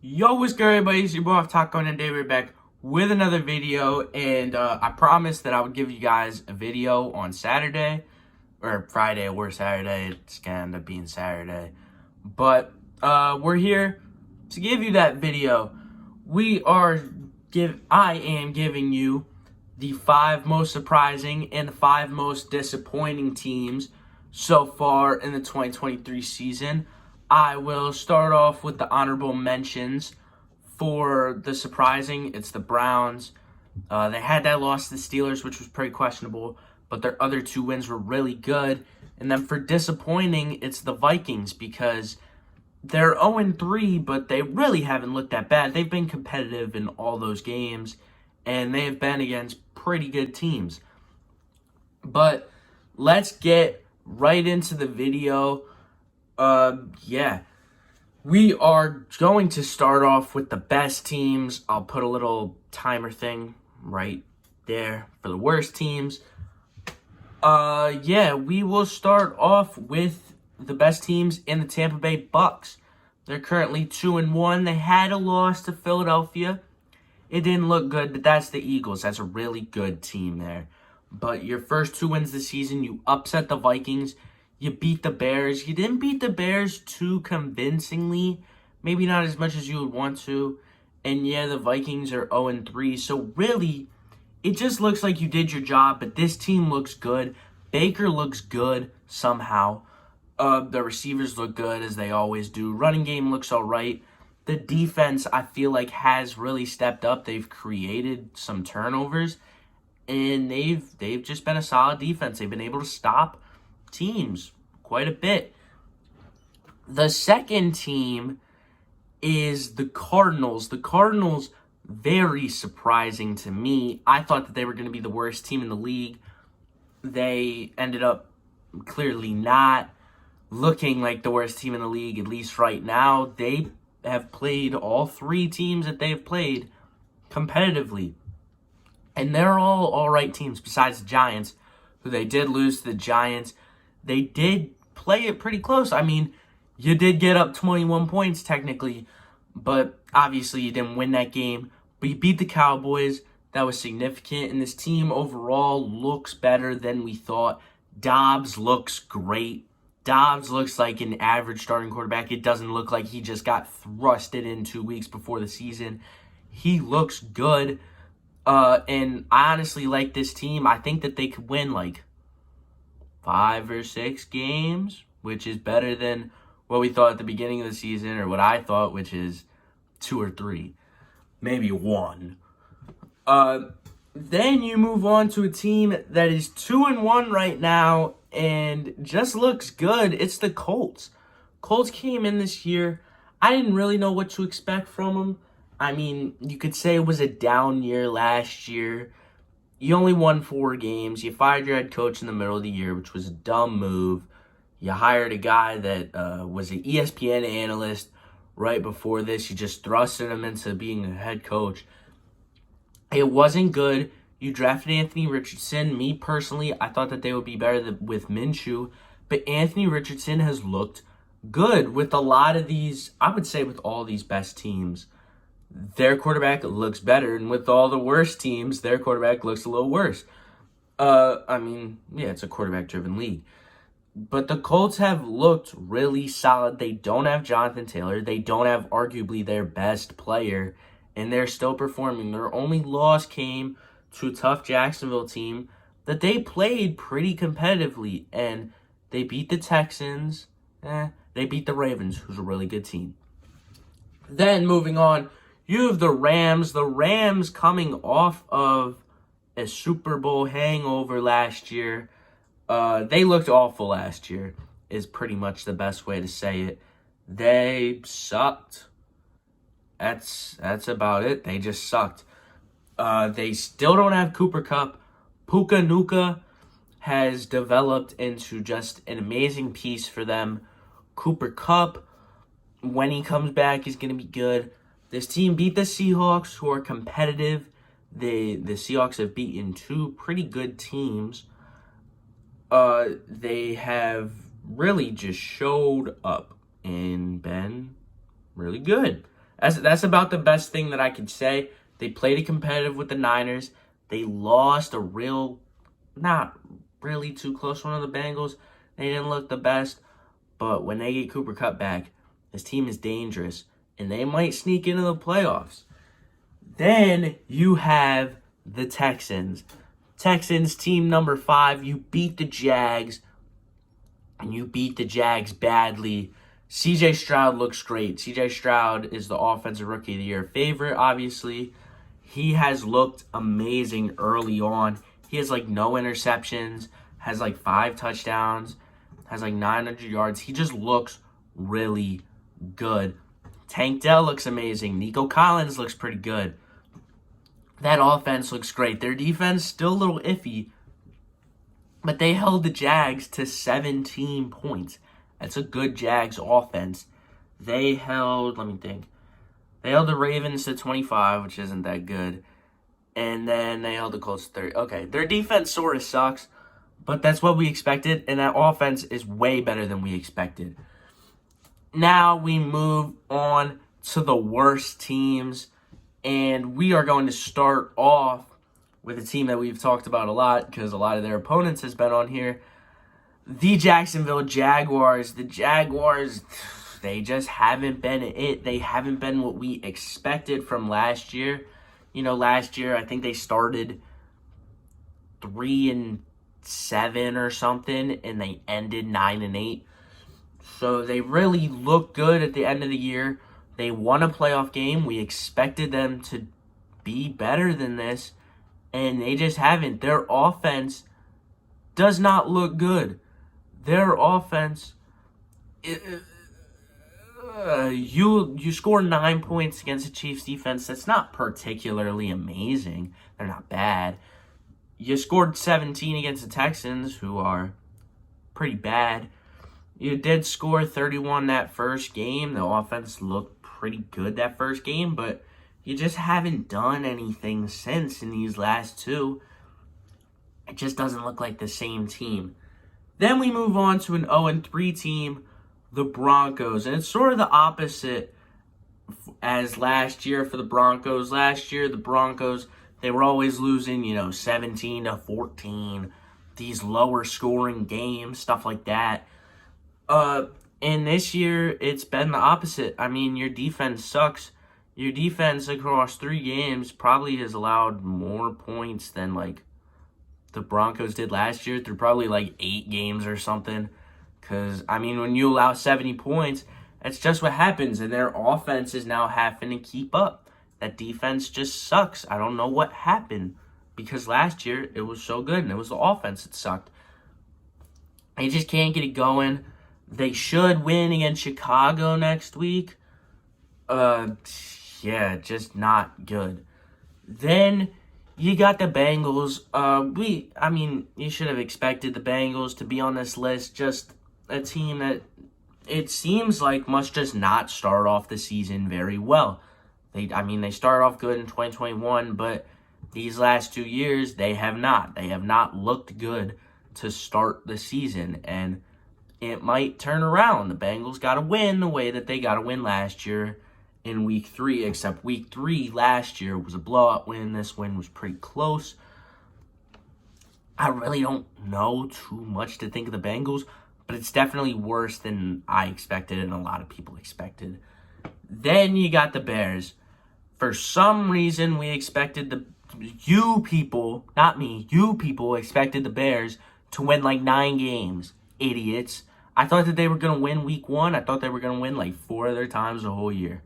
Yo, what's good, everybody? It's your boy Taco and David back with another video, and I promised that I would give you guys a video on Saturday, or Friday or Saturday. It's gonna end up being Saturday, but we're here to give you that video. I am giving you the 5 most surprising and the 5 most disappointing teams so far in the 2023 season. I will start off with the honorable mentions. For the surprising, it's the Browns. They had that loss to the Steelers, which was pretty questionable, but their other 2 wins were really good. And then for disappointing, it's the Vikings because they're 0-3, but they really haven't looked that bad. They've been competitive in all those games, and they have been against pretty good teams. But let's get right into the video. We are going to start off with the best teams. I'll put a little timer thing right there for the worst teams. We will start off with the best teams in the Tampa Bay Bucks. They're currently 2-1. They had a loss to Philadelphia. It didn't look good, but that's the Eagles. That's a really good team there. But your first 2 wins this season, you upset the Vikings. You beat the Bears. You didn't beat the Bears too convincingly. Maybe not as much as you would want to. And yeah, the Vikings are 0-3. So really, it just looks like you did your job. But this team looks good. Baker looks good somehow. The receivers look good as they always do. Running game looks all right. The defense, I feel like, has really stepped up. They've created some turnovers. And they've just been a solid defense. They've been able to stop teams quite a bit. The second team is the Cardinals. The Cardinals, very surprising to me. I thought that they were going to be the worst team in the league. They ended up clearly not looking like the worst team in the league, at least right now. They have played all 3 teams that they've played competitively. And they're all right teams besides the Giants, who they did lose to the Giants. They did play it pretty close. I mean, you did get up 21 points technically, but obviously you didn't win that game. But you beat the Cowboys. That was significant, and this team overall looks better than we thought. Dobbs looks great. Dobbs looks like an average starting quarterback. It doesn't look like he just got thrusted in 2 weeks before the season. He looks good, and I honestly like this team. I think that they could win like 5 or 6 games, which is better than what we thought at the beginning of the season, or what I thought, which is 2 or 3, maybe 1. Then you move on to a team that is 2-1 right now and just looks good. It's the Colts. Colts came in this year. I didn't really know what to expect from them. I mean, you could say it was a down year last year. You only won 4 games. You fired your head coach in the middle of the year, which was a dumb move. You hired a guy that was an ESPN analyst right before this. You just thrusted him into being a head coach. It wasn't good. You drafted Anthony Richardson. Me, personally, I thought that they would be better with Minshew. But Anthony Richardson has looked good with a lot of these, I would say with all these best teams. Their quarterback looks better, and with all the worst teams, their quarterback looks a little worse. It's a quarterback-driven league. But the Colts have looked really solid. They don't have Jonathan Taylor. They don't have arguably their best player, and they're still performing. Their only loss came to a tough Jacksonville team that they played pretty competitively, and they beat the Texans. They beat the Ravens, who's a really good team. Then, moving on, you have the Rams. The Rams coming off of a Super Bowl hangover last year. They looked awful last year, is pretty much the best way to say it. They sucked. That's about it. They just sucked. They still don't have Cooper Kupp. Puka Nacua has developed into just an amazing piece for them. Cooper Kupp, when he comes back, is going to be good. This team beat the Seahawks, who are competitive. The Seahawks have beaten 2 pretty good teams. They have really just showed up and been really good. That's about the best thing that I could say. They played it competitive with the Niners. They lost not really too close one of the Bengals. They didn't look the best. But when they get Cooper Kupp back, this team is dangerous. And they might sneak into the playoffs. Then you have the Texans. Texans, team number 5. You beat the Jags. And you beat the Jags badly. C.J. Stroud looks great. C.J. Stroud is the Offensive Rookie of the Year favorite, obviously. He has looked amazing early on. He has, no interceptions, has, 5 touchdowns, has, 900 yards. He just looks really good. Tank Dell looks amazing. Nico Collins looks pretty good. That offense looks great. Their defense still a little iffy, but they held the Jags to 17 points. That's a good Jags offense. They held the Ravens to 25, which isn't that good. And then they held the Colts to 30. Okay, their defense sort of sucks, but that's what we expected, and that offense is way better than we expected. Now we move on to the worst teams, and we are going to start off with a team that we've talked about a lot because a lot of their opponents has been on here. The Jacksonville Jaguars. The Jaguars, they just haven't been it. They haven't been what we expected from last year. Last year I think they started 3-7 or something, and they ended 9-8. So they really looked good at the end of the year. They won a playoff game. We expected them to be better than this, and they just haven't. Their offense does not look good. Their offense, you score 9 points against the Chiefs defense. That's not particularly amazing. They're not bad. You scored 17 against the Texans, who are pretty bad. You did score 31 that first game. The offense looked pretty good that first game, but you just haven't done anything since in these last two. It just doesn't look like the same team. Then we move on to an 0-3 team, the Broncos. And it's sort of the opposite as last year for the Broncos. Last year, the Broncos, they were always losing, 17-14, these lower scoring games, stuff like that. And this year, it's been the opposite. I mean, your defense sucks. Your defense across 3 games probably has allowed more points than, the Broncos did last year through probably 8 games or something. Because, when you allow 70 points, that's just what happens. And their offense is now having to keep up. That defense just sucks. I don't know what happened. Because last year, it was so good. And it was the offense that sucked. They just can't get it going. They should win against Chicago next week. Just not good. Then you got the Bengals. You should have expected the Bengals to be on this list. Just a team that it seems like must just not start off the season very well. They started off good in 2021, but these last 2 years, they have not. They have not looked good to start the season, and it might turn around. The Bengals got to win the way that they got to win last year in Week 3, except Week 3 last year was a blowout win. This win was pretty close. I really don't know too much to think of the Bengals, but it's definitely worse than I expected and a lot of people expected. Then you got the Bears. For some reason, we expected you people expected the Bears to win 9 games. Idiots. I thought that they were going to win Week 1. I thought they were going to win 4 other times the whole year.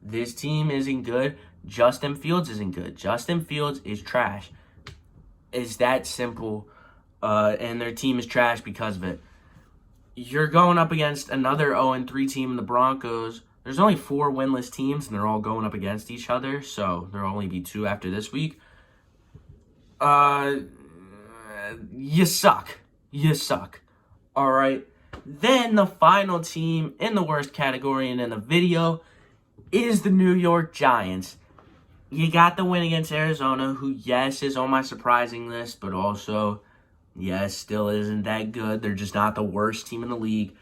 This team isn't good. Justin Fields isn't good. Justin Fields is trash. It's that simple. And their team is trash because of it. You're going up against another 0-3 team in the Broncos. There's only 4 winless teams, and they're all going up against each other. So there'll only be 2 after this week. You suck. You suck. All right. Then the final team in the worst category and in the video is the New York Giants. You got the win against Arizona, who, yes, is on my surprising list, but also, yes, still isn't that good. They're just not the worst team in the league.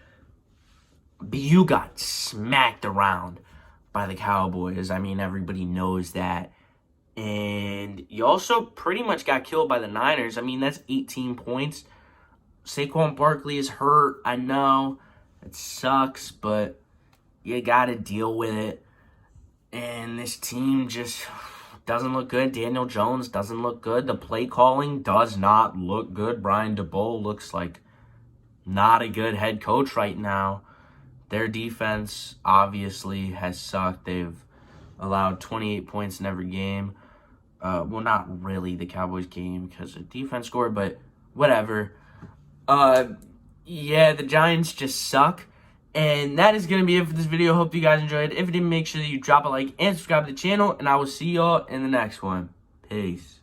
But you got smacked around by the Cowboys. I mean, everybody knows that. And you also pretty much got killed by the Niners. I mean, that's 18 points. Saquon Barkley is hurt. I know. It sucks, but you got to deal with it. And this team just doesn't look good. Daniel Jones doesn't look good. The play calling does not look good. Brian DeBoer looks like not a good head coach right now. Their defense obviously has sucked. They've allowed 28 points in every game. Well, not really the Cowboys game because the defense scored, but whatever. Yeah, the Giants just suck. And that is going to be it for this video. Hope you guys enjoyed. If you did, make sure that you drop a like and subscribe to the channel. And I will see y'all in the next one. Peace.